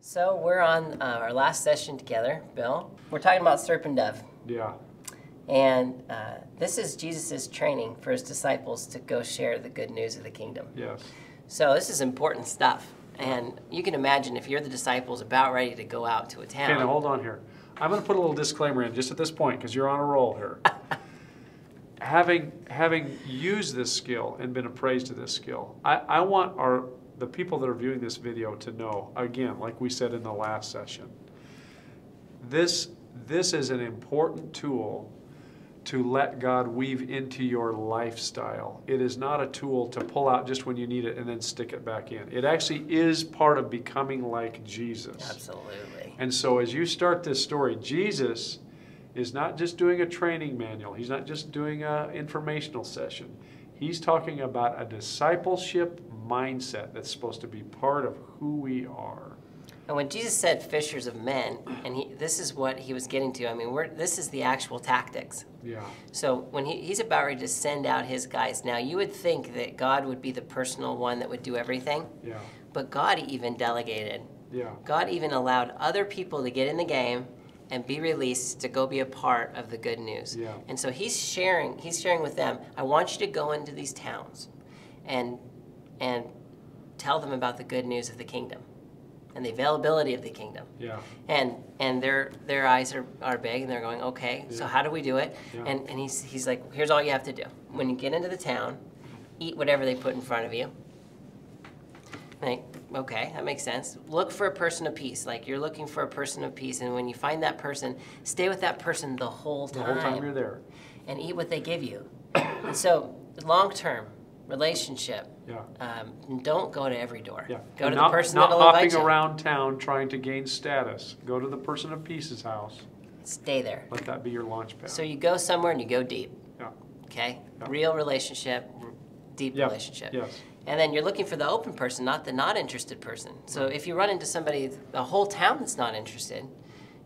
So we're on our last session together, Bill. We're talking about serpent dove. Yeah. And this is Jesus' training for his disciples to go share the good news of the kingdom. Yes. So this is important stuff. And you can imagine if you're the disciples about ready to go out to a town. Okay, now hold on here. I'm going to put a little disclaimer in just at this point because you're on a roll here. Having used this skill and been appraised to this skill, I want the people that are viewing this video to know, again, like we said in the last session, this is an important tool to let God weave into your lifestyle. It is not a tool to pull out just when you need it and then stick it back in. It actually is part of becoming like Jesus. Absolutely. And so as you start this story, Jesus is not just doing a training manual. He's not just doing an informational session. He's talking about a discipleship mindset that's supposed to be part of who we are. And when Jesus said fishers of men, and this is what he was getting to, I mean, this is the actual tactics. Yeah. So when he's about ready to send out his guys, now you would think that God would be the personal one that would do everything. Yeah. But God even delegated. Yeah. God even allowed other people to get in the game and be released to go be a part of the good news. Yeah. And so he's sharing with them, I want you to go into these towns and tell them about the good news of the kingdom and the availability of the kingdom. Yeah. And their eyes are big and they're going, okay, so how do we do it? Yeah. And he's like, here's all you have to do. When you get into the town, eat whatever they put in front of you. Like, okay, that makes sense. Look for a person of peace. Like you're looking for a person of peace, and when you find that person, stay with that person the whole time. The whole time you're there. And eat what they give you. And so, long-term relationship. Yeah. Don't go to every door. Yeah. Go And to the person that'll not invite hopping you. around town trying to gain status. Go to the person of peace's house. Stay there. Let that be your launch pad. So you go somewhere and you go deep. Yeah. Okay? Yeah. Real relationship, deep Yeah. relationship. Yes. And then you're looking for the open person, not the not interested person. So if you run into somebody, the whole town that's not interested,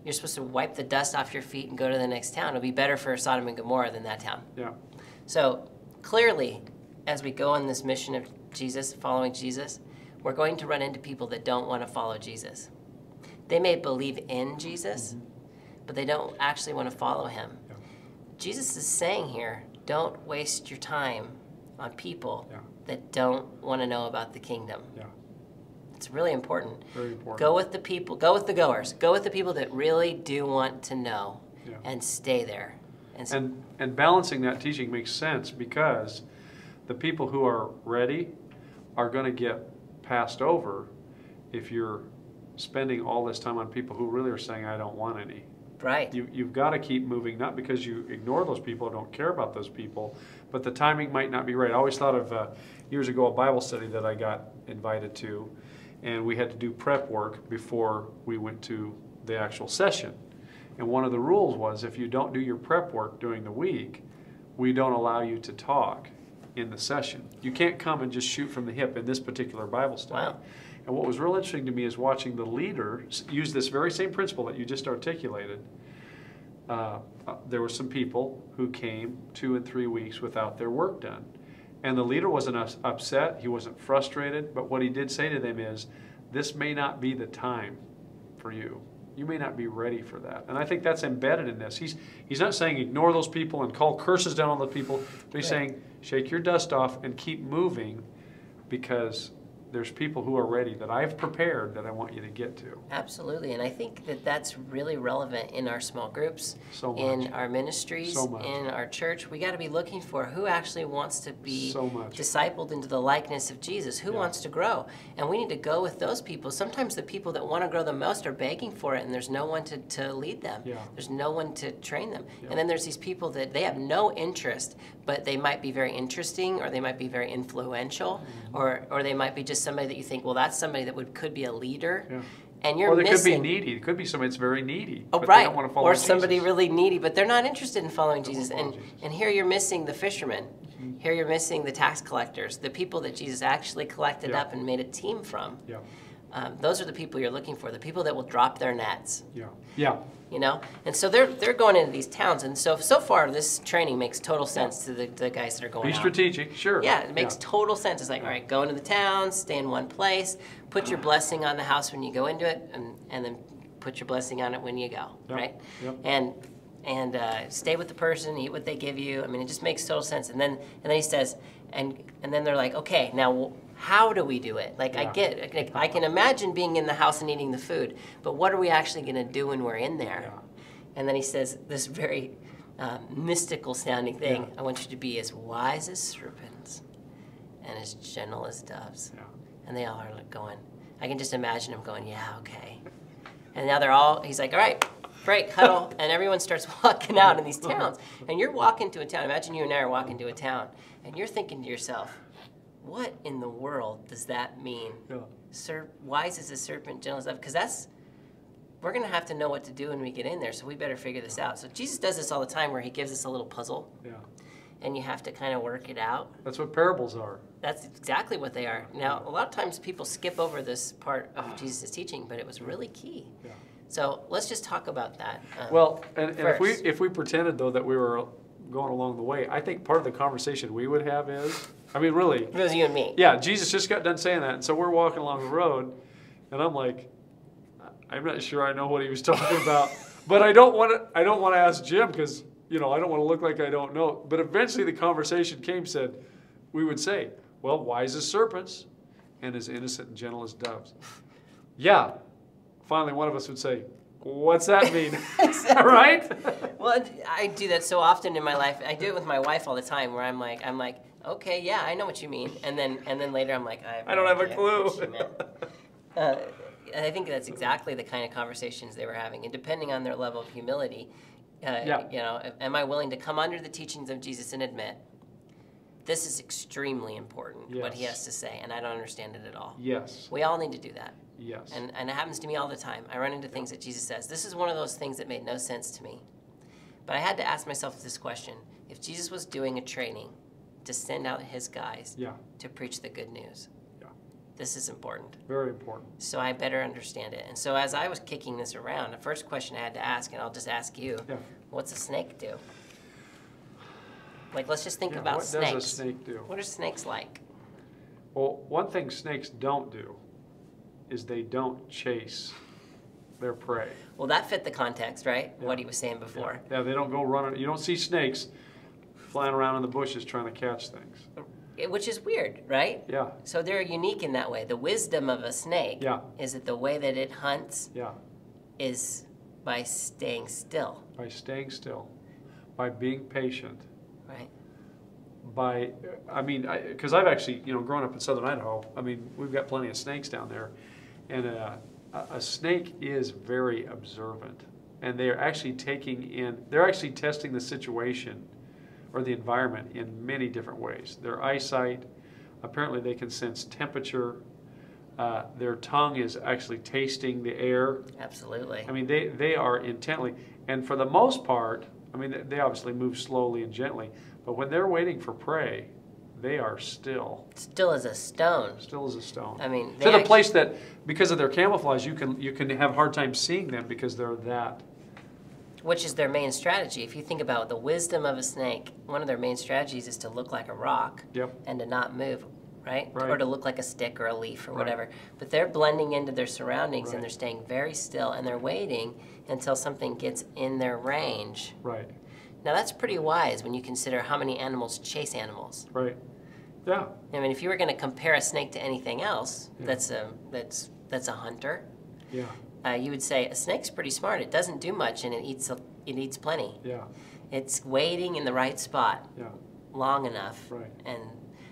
you're supposed to wipe the dust off your feet and go to the next town. It'll be better for Sodom and Gomorrah than that town. Yeah. So clearly, as we go on this mission of Jesus, following Jesus, we're going to run into people that don't want to follow Jesus. They may believe in Jesus, but they don't actually want to follow him. Yeah. Jesus is saying here, don't waste your time on people Yeah. that don't want to know about the kingdom. Yeah. It's really important. Very important. Go with the people, go with the goers, go with the people that really do want to know, Yeah. and stay there. And balancing that teaching makes sense because the people who are ready are going to get passed over if you're spending all this time on people who really are saying, I don't want any. Right. You've got to keep moving, not because you ignore those people or don't care about those people, but the timing might not be right. I always thought of years ago a Bible study that I got invited to, and we had to do prep work before we went to the actual session. And one of the rules was if you don't do your prep work during the week, we don't allow you to talk in the session. You can't come and just shoot from the hip in this particular Bible study. Wow. And what was real interesting to me is watching the leader use this very same principle that you just articulated. There were some people who came 2 and 3 weeks without their work done. And the leader wasn't upset, he wasn't frustrated, but what he did say to them is, this may not be the time for you. You may not be ready for that. And I think that's embedded in this. He's not saying ignore those people and call curses down on those people, but he's saying shake your dust off and keep moving because there's people who are ready that I've prepared that I want you to get to. Absolutely, and I think that that's really relevant in our small groups, So much. in our ministries, So much. in our church. We got to be looking for who actually wants to be So much. discipled into the likeness of Jesus, who wants to grow. And we need to go with those people. Sometimes the people that want to grow the most are begging for it, and there's no one to lead them. Yeah. There's no one to train them. Yeah. And then there's these people that they have no interest, but they might be very interesting, or they might be very influential, or they might be just somebody that you think, well, that's somebody that could be a leader. Yeah. And you're Or they missing. could be needy. It could be somebody that's very needy. Oh, but right. They don't want to follow or Jesus. somebody really needy, but they're not interested in following Jesus. follow And Jesus. and here you're missing the fishermen. Here you're missing the tax collectors, the people that Jesus actually collected Yeah. up and made a team from. Yeah. those are the people you're looking for, the people that will drop their nets. Yeah. Yeah. You know, and so they're going into these towns, and so far this training makes total sense to the guys that are going Be out. strategic, sure. Yeah, it makes total sense. It's like, all right, go into the town, stay in one place, put your blessing on the house when you go into it, and then put your blessing on it when you go, Yep. right? Yep. And stay with the person, eat what they give you. I mean, it just makes total sense. And then he says, and then they're like, okay, now how do we do it? Like, Yeah. I can imagine being in the house and eating the food, but what are we actually going to do when we're in there? Yeah. And then he says this very mystical sounding thing. Yeah. I want you to be as wise as serpents and as gentle as doves. Yeah. And they all are like going, I can just imagine them going, yeah, okay. And now he's like, all right, break, huddle, and everyone starts walking out in these towns. And you're walking to a town. Imagine you and I are walking to a town, and you're thinking to yourself, what in the world does that mean? Yeah. Wise as a serpent, gentle as a dove? Because we're going to have to know what to do when we get in there, so we better figure this out. So Jesus does this all the time where he gives us a little puzzle, Yeah. and you have to kind of work it out. That's what parables are. That's exactly what they are. Now, a lot of times people skip over this part of Jesus' teaching, but it was really key. Yeah. So let's just talk about that. Well, and first. if we pretended though that we were going along the way, I think part of the conversation we would have is, I mean, really, It was you and me. yeah, Jesus just got done saying that, and so we're walking along the road, and I'm like, I'm not sure I know what he was talking about, but I don't want to ask Jim because I don't want to look like I don't know. But eventually the conversation we would say, well, wise as serpents, and as innocent and gentle as doves. Yeah. Finally, one of us would say, what's that mean? Right? Well, I do that so often in my life. I do it with my wife all the time, where I'm like, okay, yeah, I know what you mean, and then later I'm like, I don't have a idea clue. what she meant. And I think that's exactly the kind of conversations they were having, and depending on their level of humility, am I willing to come under the teachings of Jesus and admit this is extremely important, what he Yes. has to say, and I don't understand it at all. Yes. We all need to do that. Yes. And it happens to me all the time. I run into things that Jesus says. This is one of those things that made no sense to me. But I had to ask myself this question. If Jesus was doing a training to send out his guys Yeah. to preach the good news, Yeah. this is important. Very important. So I better understand it. And so as I was kicking this around, the first question I had to ask, and I'll just ask you, Yeah. what's a snake do? Like, let's just think Yeah, about what snakes. does a snake do? What are snakes like? Well, one thing snakes don't do is they don't chase their prey. Well, that fit the context, right? Yeah. What he was saying before. Yeah, they don't go running. You don't see snakes flying around in the bushes trying to catch things. Which is weird, right? Yeah, So they're unique in that way. The wisdom of a snake Yeah. is that the way that it hunts yeah. is by staying still, By staying still, by being patient, right? because I've actually, grown up in southern Idaho, we've got plenty of snakes down there. And a snake is very observant. And they're actually testing the situation or the environment in many different ways. Their eyesight, apparently they can sense temperature. Their tongue is actually tasting the air. Absolutely. They are intently, and for the most part, they obviously move slowly and gently, but when they're waiting for prey, they are still Still as a stone. as a stone. They To the place that, because of their camouflage, you can have a hard time seeing them because they're that. Which is their main strategy. If you think about the wisdom of a snake, one of their main strategies is to look like a rock Yep. and to not move, right? Right. Or to look like a stick or a leaf or Right. whatever. But they're blending into their surroundings Right. and they're staying very still and they're waiting until something gets in their range. Right. Now that's pretty wise when you consider how many animals chase animals. Right. Yeah. If you were going to compare a snake to anything else, Yeah. that's a hunter. Yeah. You would say a snake's pretty smart. It doesn't do much, and it eats plenty. Yeah. It's waiting in the right spot Yeah. long enough. Right. And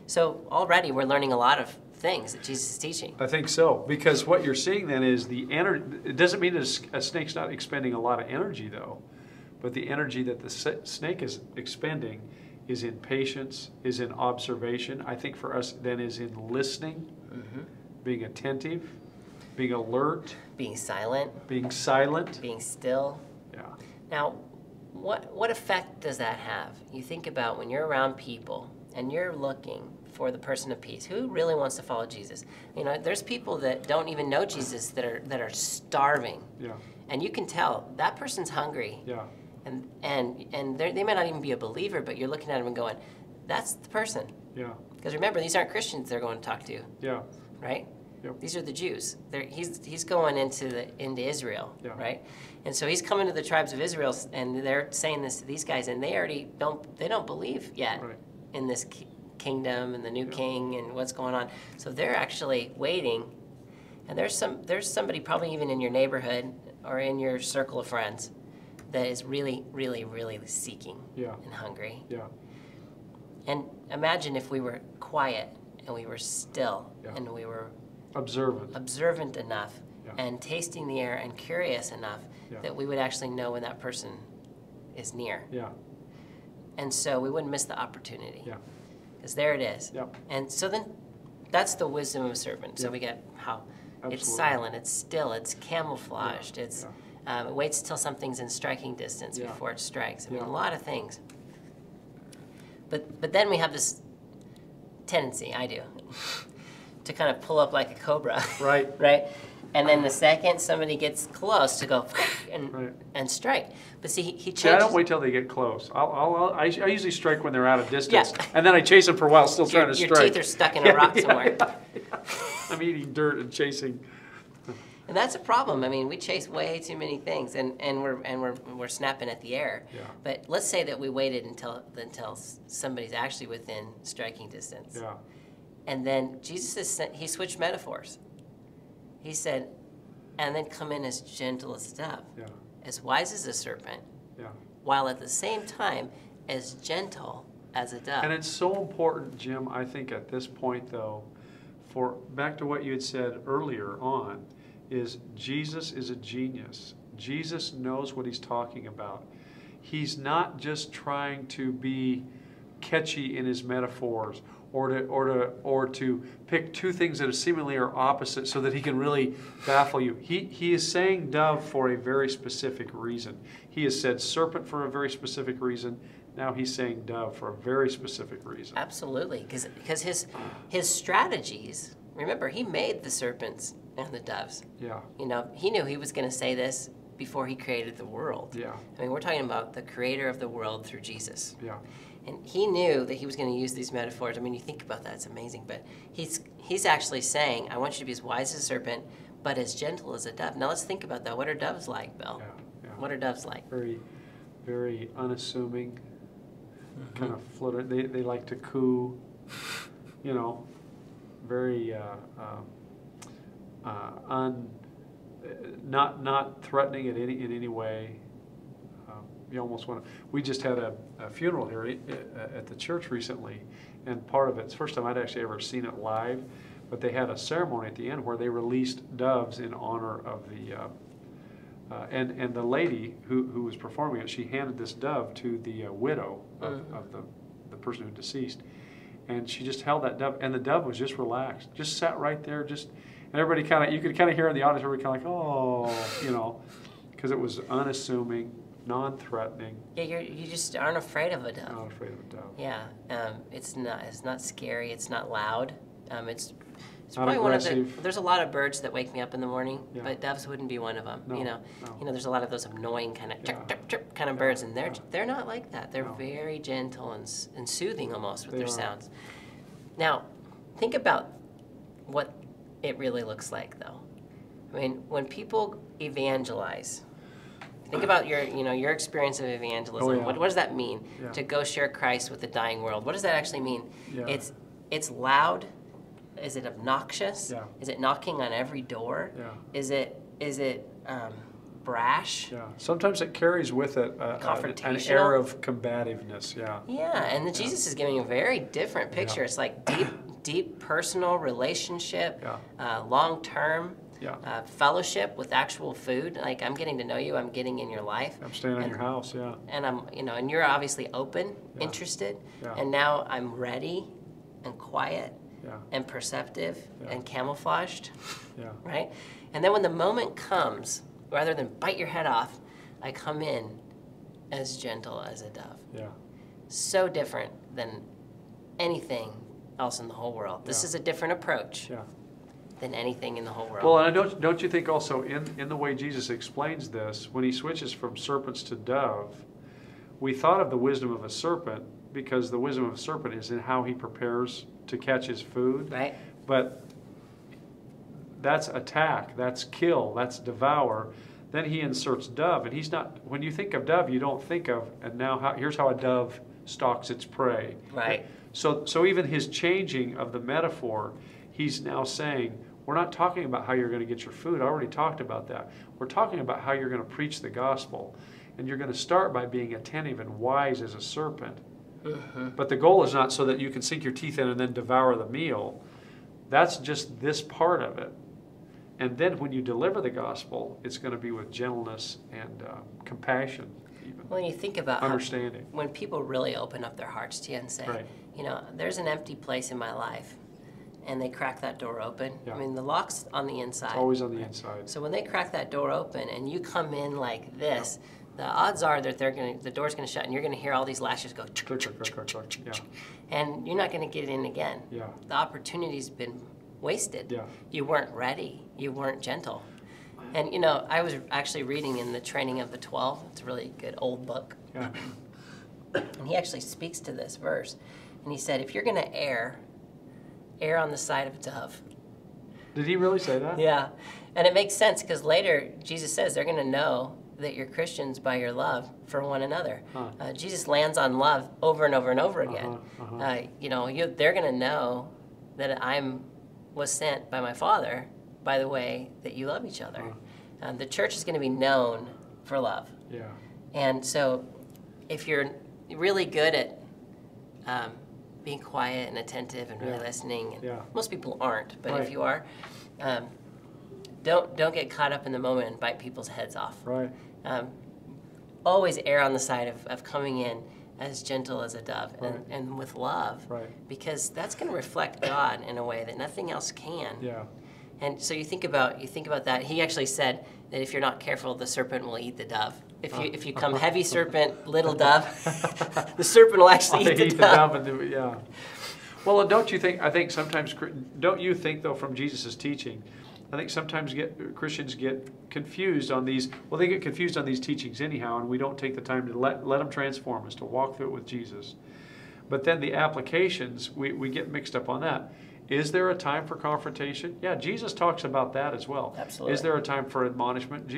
so already we're learning a lot of things that Jesus is teaching. I think so, because what you're seeing then is the energy. It doesn't mean that a snake's not expending a lot of energy, though, but the energy that the snake is expending is in patience, is in observation. I think for us then is in listening, being attentive, being alert, Being silent, being silent. being still. Yeah. Now, what effect does that have? You think about when you're around people and you're looking for the person of peace. Who really wants to follow Jesus? You know, there's people that don't even know Jesus that are starving. Yeah. And you can tell that person's hungry. Yeah. And they might not even be a believer, but you're looking at them and going, that's the person. Yeah. Because remember, these aren't Christians they're going to talk to, Yeah. right? Yep. These are the Jews. He's going into Israel, Yeah. right? And so he's coming to the tribes of Israel, and they're saying this to these guys, and they already don't believe yet Right. in this kingdom and the new king and what's going on. So they're actually waiting, and there's somebody probably even in your neighborhood or in your circle of friends that is really, really, really seeking Yeah. and hungry. Yeah. And imagine if we were quiet and we were still Yeah. and we were Observant. enough Yeah. and tasting the air and curious enough Yeah. that we would actually know when that person is near. Yeah. And so we wouldn't miss the opportunity. Yeah. Because there it is. Yeah. And so then that's the wisdom of a serpent. So Yeah. we get how it's Absolutely. silent, it's still, it's camouflaged, Yeah. it's it waits till something's in striking distance Yeah. before it strikes. I mean, Yeah. a lot of things. But then we have this tendency, I do, to kind of pull up like a cobra. Right. Right? And then the second somebody gets close to go and Right. and strike. But see, he changes. See, I don't wait till they get close. I usually strike when they're out of distance, Yeah. and then I chase them for a while, still trying to Your strike. teeth are stuck in a rock somewhere. I'm eating dirt and chasing. And that's a problem. I mean, we chase way too many things, and we're snapping at the air. Yeah. But let's say that we waited until somebody's actually within striking distance. Yeah. And then he switched metaphors. He said, and then come in as gentle as a dove, Yeah. as wise as a serpent, Yeah. while at the same time as gentle as a dove. And it's so important, Jim, I think at this point though, for back to what you had said earlier on, is Jesus is a genius. Jesus knows what he's talking about. He's not just trying to be catchy in his metaphors or to pick two things that seemingly are opposite so that he can really baffle you. He is saying dove for a very specific reason. He has said serpent for a very specific reason. Now he's saying dove for a very specific reason. Absolutely, because his strategies. Remember, he made the serpents and the doves. Yeah. You know, he knew he was going to say this before he created the world. Yeah. I mean, we're talking about the creator of the world through Jesus. Yeah. And he knew that he was going to use these metaphors. I mean, you think about that, it's amazing. But he's actually saying, I want you to be as wise as a serpent, but as gentle as a dove. Now let's think about that. What are doves like, Bill? Yeah. Yeah. What are doves like? Very, very unassuming, Mm-hmm. kind of flutter. They like to coo, you know, very not threatening in any way. You almost want to. We just had a funeral here at the church recently, and part of it's the first time I'd actually ever seen it live, but they had a ceremony at the end where they released doves in honor of the. And the lady who was performing it, she handed this dove to the widow of the person who deceased, and she just held that dove, and the dove was just relaxed, just sat right there, and everybody you could kind of hear in the audience, everybody kind of like, oh, you know, because it was unassuming, non-threatening. Yeah, you just aren't afraid of a dove. Not afraid of a dove. Yeah, it's not scary. It's not loud. It's Not probably one of aggressive. there's a lot of birds that wake me up in the morning, Yeah. but doves wouldn't be one of them. No, You know, no. There's a lot of those annoying kind of Yeah. chirp, chirp, chirp kind of Yeah, birds, and yeah. they're not like that. They're No. very gentle and soothing almost with They their are. sounds. Now, think about what it really looks like, though. I mean, when people evangelize. Think about your experience of evangelism. Oh, yeah. What does that mean? Yeah. To go share Christ with the dying world. What does that actually mean? Yeah. It's loud. Is it obnoxious? Yeah. Is it knocking on every door? Yeah. Is it brash? Yeah. Sometimes it carries with it an Confrontational? air of combativeness. Yeah. Yeah, and then Jesus is giving a very different picture. Yeah. It's like deep personal relationship, Yeah. long term. Yeah. Fellowship with actual food. Like, I'm getting to know you. I'm getting in your life. I'm staying in And- your house. Yeah. And and you're obviously open, Yeah. interested, Yeah. and now I'm ready and quiet Yeah. and perceptive Yeah. and camouflaged, Yeah. right? And then when the moment comes, rather than bite your head off, I come in as gentle as a dove. Yeah. So different than anything else in the whole world. This Yeah. is a different approach Yeah. than anything in the whole world. Well, and don't you think also in the way Jesus explains this, when he switches from serpents to dove, we thought of the wisdom of a serpent because the wisdom of a serpent is in how he prepares to catch his food. Right? But that's attack, that's kill, that's devour. Then he inserts dove, and he's not. When you think of dove, you don't think of, and now here's how a dove stalks its prey. Right. So even his changing of the metaphor, he's now saying, we're not talking about how you're going to get your food. I already talked about that. We're talking about how you're going to preach the gospel. And you're going to start by being attentive and wise as a serpent. But the goal is not so that you can sink your teeth in and then devour the meal. That's just this part of it. And then when you deliver the gospel, it's going to be with gentleness and compassion, even. When you think about Understanding. when people really open up their hearts to you and say, Right. you know, there's an empty place in my life, and they crack that door open. Yeah. I mean, the lock's on the inside. It's always on the inside. So when they crack that door open and you come in like this, the odds are that the door's going to shut and you're going to hear all these lashes go, Click, click, click, click, click. Yeah. and you're not going to get in again. Yeah. The opportunity's been wasted. Yeah. You weren't ready. You weren't gentle. And you know, I was actually reading in the Training of the 12. It's a really good old book. Yeah. And he actually speaks to this verse. And he said, if you're going to err on the side of a dove. Did he really say that? Yeah. And it makes sense because later Jesus says they're going to know that you're Christians by your love for one another. Huh. Jesus lands on love over and over and over again. Uh-huh. They're going to know that was sent by my Father by the way that you love each other. The church is going to be known for love. Yeah. And so if you're really good at being quiet and attentive and really Yeah. listening, and Yeah. most people aren't, but Right. if you are, don't get caught up in the moment and bite people's heads off. Right. Always err on the side of coming in as gentle as a dove Right. and with love, Right. because that's going to reflect God in a way that nothing else can. Yeah. And so you think about that. He actually said that if you're not careful, the serpent will eat the dove. If you come heavy serpent, little dove, the serpent will actually eat the dove. And yeah. Well, don't you think? I think sometimes. Don't you think though, from Jesus' teaching, I think sometimes Christians get confused on these. Well, they get confused on these teachings anyhow, and we don't take the time to let them transform us, to walk through it with Jesus. But then the applications, we get mixed up on that. Is there a time for confrontation? Yeah, Jesus talks about that as well. Absolutely. Is there a time for admonishment?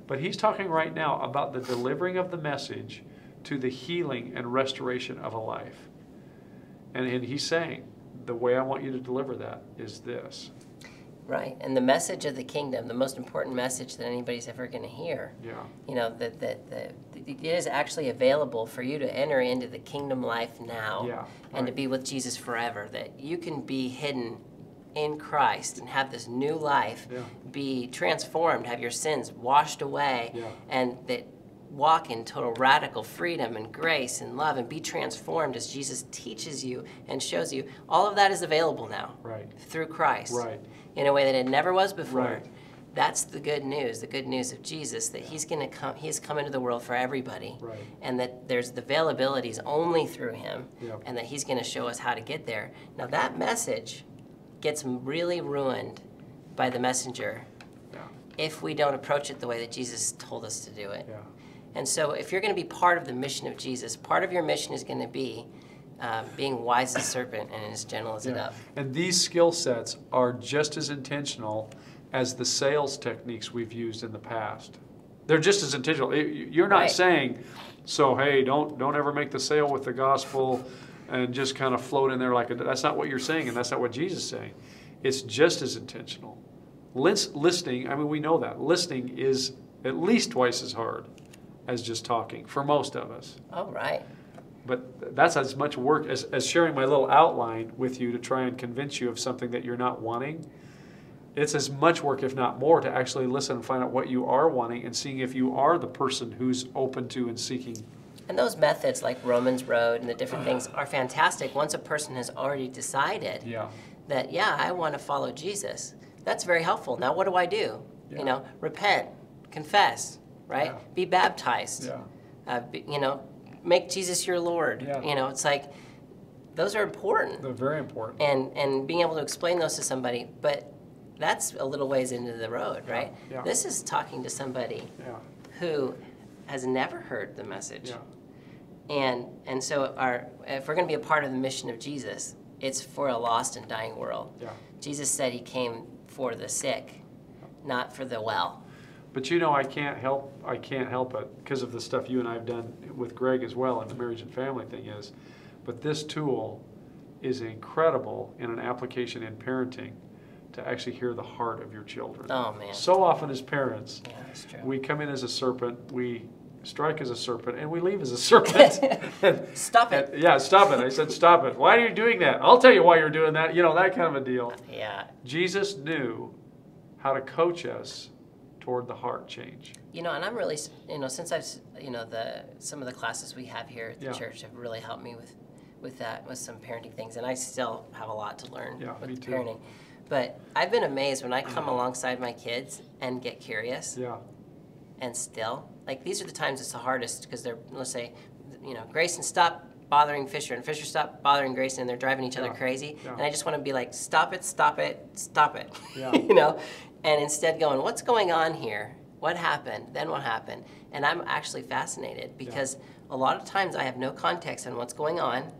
But he's talking right now about the delivering of the message to the healing and restoration of a life. And he's saying, the way I want you to deliver that is this. Right, and the message of the kingdom, the most important message that anybody's ever going to hear, Yeah. you know, that it is actually available for you to enter into the kingdom life now, Yeah, and to right. be with Jesus forever. That you can be hidden in Christ and have this new life, Yeah. be transformed, have your sins washed away, Yeah. and that walk in total radical freedom and grace and love and be transformed as Jesus teaches you and shows you. All of that is available now. Right. Through Christ. Right. In a way that it never was before. Right. That's the good news of Jesus, that he's going to come, he's come into the world for everybody. Right. And that there's the availabilities only through him. Yep. And that he's going to show us how to get there. Now that message gets really ruined by the messenger Yeah. if we don't approach it the way that Jesus told us to do it. Yeah. And so if you're going to be part of the mission of Jesus, part of your mission is going to be being wise as a serpent and as gentle as a dove. And these skill sets are just as intentional as the sales techniques we've used in the past. They're just as intentional. You're not Right. saying, so hey, don't ever make the sale with the gospel and just kind of float in there like that's not what you're saying, and that's not what Jesus is saying. It's just as intentional. Listening, I mean, we know that. Listening is at least twice as hard as just talking for most of us. All right. But that's as much work as sharing my little outline with you to try and convince you of something that you're not wanting. It's as much work, if not more, to actually listen and find out what you are wanting and seeing if you are the person who's open to and seeking. And those methods like Romans Road and the different things are fantastic once a person has already decided Yeah. that, yeah, I want to follow Jesus. That's very helpful. Now, what do I do? Yeah. You know, repent, confess, right? Yeah. Be baptized. Yeah. You know, make Jesus your Lord. Yeah. You know, it's like those are important. They're very important. And being able to explain those to somebody, but that's a little ways into the road, right? Yeah. This is talking to somebody Yeah. who has never heard the message. Yeah. And so if we're going to be a part of the mission of Jesus, it's for a lost and dying world. Yeah. Jesus said he came for the sick, not for the well. But you know, I can't help it because of the stuff you and I have done with Greg as well, and the marriage and family thing is. But this tool is incredible in an application in parenting to actually hear the heart of your children. Oh, man. So often as parents, Yeah, that's true. we come in as a serpent, we strike as a serpent, and we leave as a serpent. Stop it. Yeah, stop it. I said, stop it. Why are you doing that? I'll tell you why you're doing that. You know, that kind of a deal. Yeah. Jesus knew how to coach us toward the heart change. You know, and I'm really, since I've, some of the classes we have here at the Yeah. church have really helped me with that, with some parenting things, and I still have a lot to learn Yeah, me with too. parenting. But I've been amazed when I come alongside my kids and get curious, Yeah, and still, like, these are the times it's the hardest because they're, let's say, Grayson, stop bothering Fisher, and Fisher, stop bothering Grayson, and they're driving each other Yeah. crazy. Yeah. And I just want to be like, stop it, stop it, stop it. Yeah. And instead going, what's going on here? What happened? Then what happened? And I'm actually fascinated because a lot of times I have no context on what's going on.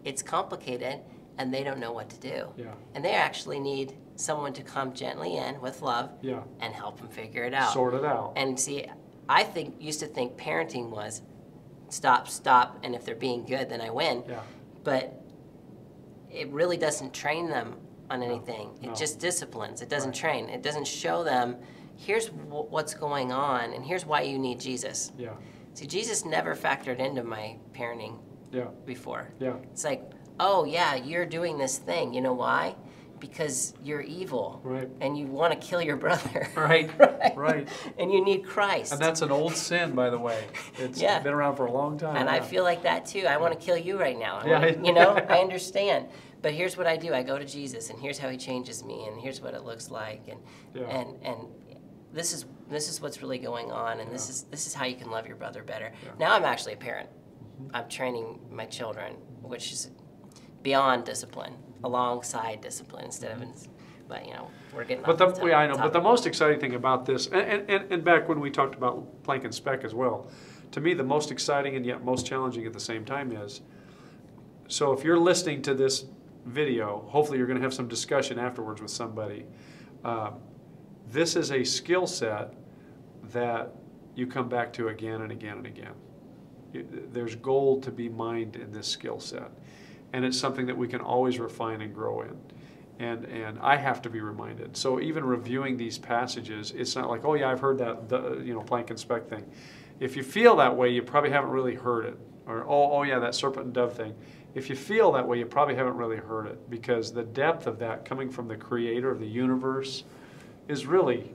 It's complicated, and they don't know what to do. Yeah. And they actually need someone to come gently in with love Yeah. and help them figure it out. Sort it out. And see, I used to think parenting was stop, and if they're being good, then I win. Yeah. But it really doesn't train them on anything. No. It just disciplines. It doesn't Right. train. It doesn't show them, here's what's going on, and here's why you need Jesus. Yeah. See, Jesus never factored into my parenting Yeah. before. Yeah. It's like, oh, yeah, you're doing this thing. You know why? Because you're evil. Right. And you want to kill your brother. Right. Right. Right. And you need Christ. And that's an old sin, by the way. It's Yeah. been around for a long time. And I Yeah. feel like that too. I want to kill you right now. Yeah. I understand. But here's what I do. I go to Jesus, and here's how he changes me, and here's what it looks like. And Yeah. and this is what's really going on, and this is how you can love your brother better. Yeah. Now I'm actually a parent. I'm training my children, which is beyond discipline, alongside discipline instead of but we're getting But off I know. But the topic. most exciting thing about this, and back when we talked about plank and spec as well, to me the most exciting and yet most challenging at the same time is, so if you're listening to this video, hopefully you're going to have some discussion afterwards with somebody. This is a skill set that you come back to again and again and again. There's gold to be mined in this skill set, and it's something that we can always refine and grow in. And I have to be reminded. So even reviewing these passages, it's not like, oh yeah, I've heard that plank and spec thing. If you feel that way, you probably haven't really heard it. Or oh yeah, that serpent and dove thing. If you feel that way, you probably haven't really heard it, because the depth of that coming from the Creator of the universe is really,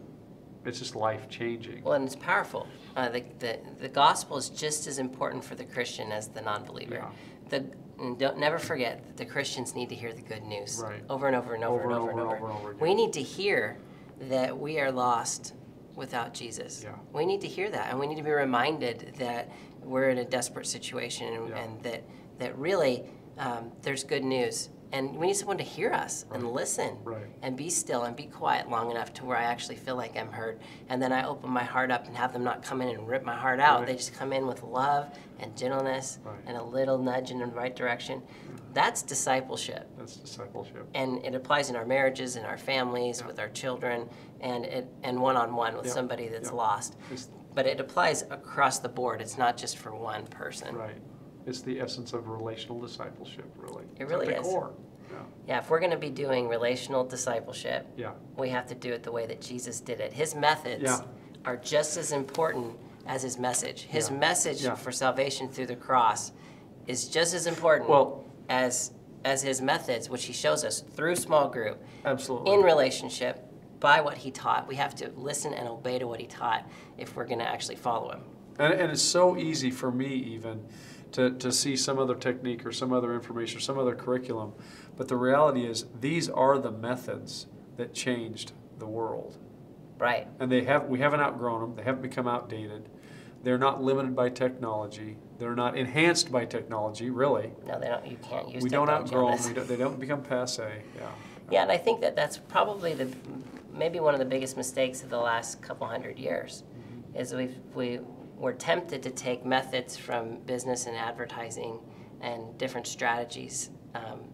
it's just life changing. Well, and it's powerful. The gospel is just as important for the Christian as the non-believer. And don't never forget that the Christians need to hear the good news Right. over and over and over and over and over. again. We need to hear that we are lost without Jesus. Yeah. We need to hear that, and we need to be reminded that we're in a desperate situation, and that really there's good news. And we need someone to hear us and listen Right. and be still and be quiet long enough to where I actually feel like I'm heard. And then I open my heart up and have them not come in and rip my heart out. Right. They just come in with love and gentleness Right. and a little nudge in the right direction. That's discipleship. That's discipleship. And it applies in our marriages, in our families, with our children, and one-on-one with Yeah. somebody that's Yeah. lost. It's, But it applies across the board. It's not just for one person. right. It's the essence of relational discipleship, really. It really It's at the is. core. Yeah. Yeah, if we're going to be doing relational discipleship, Yeah. we have to do it the way that Jesus did it. His methods Yeah. are just as important as his message. His Yeah. message Yeah. for salvation through the cross is just as important Well- as his methods, which he shows us through small group, Absolutely. in relationship, by what he taught. We have to listen and obey to what he taught if we're going to actually follow him. And it's so easy for me even to see some other technique or some other information or some other curriculum. But the reality is these are the methods that changed the world. Right. And we haven't outgrown them. They haven't become outdated. They're not limited by technology. They're not enhanced by technology, really. No, they don't. You can't use. We don't technology outgrow on them. this. They don't become passe. Yeah. Yeah, and I think that that's probably maybe one of the biggest mistakes of the last couple hundred years, is we're tempted to take methods from business and advertising and different strategies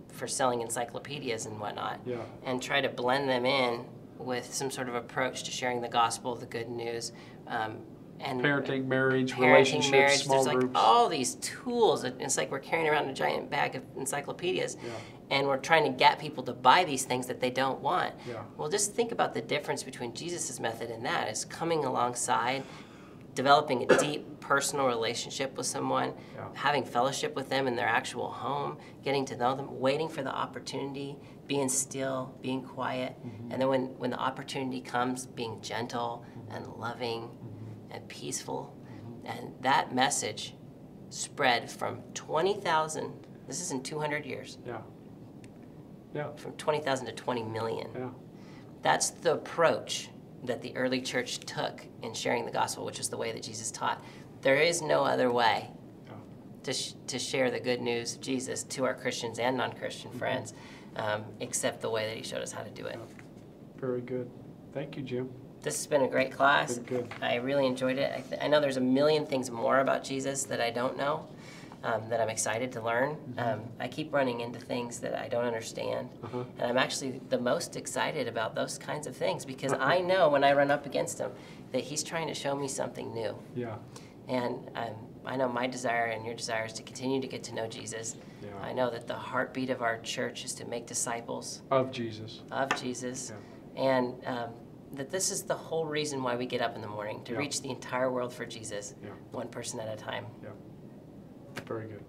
for selling encyclopedias and whatnot, Yeah. and try to blend them in with some sort of approach to sharing the gospel, the good news, and Parenting, marriage, relationships, marriage. small There's groups. like all these tools. It's like we're carrying around a giant bag of encyclopedias, Yeah. and we're trying to get people to buy these things that they don't want. Yeah. Well, just think about the difference between Jesus' method and that. Is coming alongside, developing a deep personal relationship with someone, Yeah. having fellowship with them in their actual home, getting to know them, waiting for the opportunity, being still, being quiet, and then when the opportunity comes, being gentle and loving and peaceful. And that message spread from 20,000, this is in 200 years, Yeah. Yeah. from 20,000 to 20 million. Yeah. That's the approach that the early church took in sharing the gospel, which is the way that Jesus taught. There is no other way Yeah. to share the good news of Jesus to our Christians and non-Christian friends, except the way that he showed us how to do it. Very good. Thank you, Jim. This has been a great class. Good. I really enjoyed it. I know there's a million things more about Jesus that I don't know, that I'm excited to learn. I keep running into things that I don't understand, and I'm actually the most excited about those kinds of things because I know when I run up against him that he's trying to show me something new. Yeah. And I know my desire and your desire is to continue to get to know Jesus. Yeah. I know that the heartbeat of our church is to make disciples Of Jesus. of Jesus. Yeah. And that this is the whole reason why we get up in the morning, to Yeah. reach the entire world for Jesus, Yeah. one person at a time. Yeah. Very good.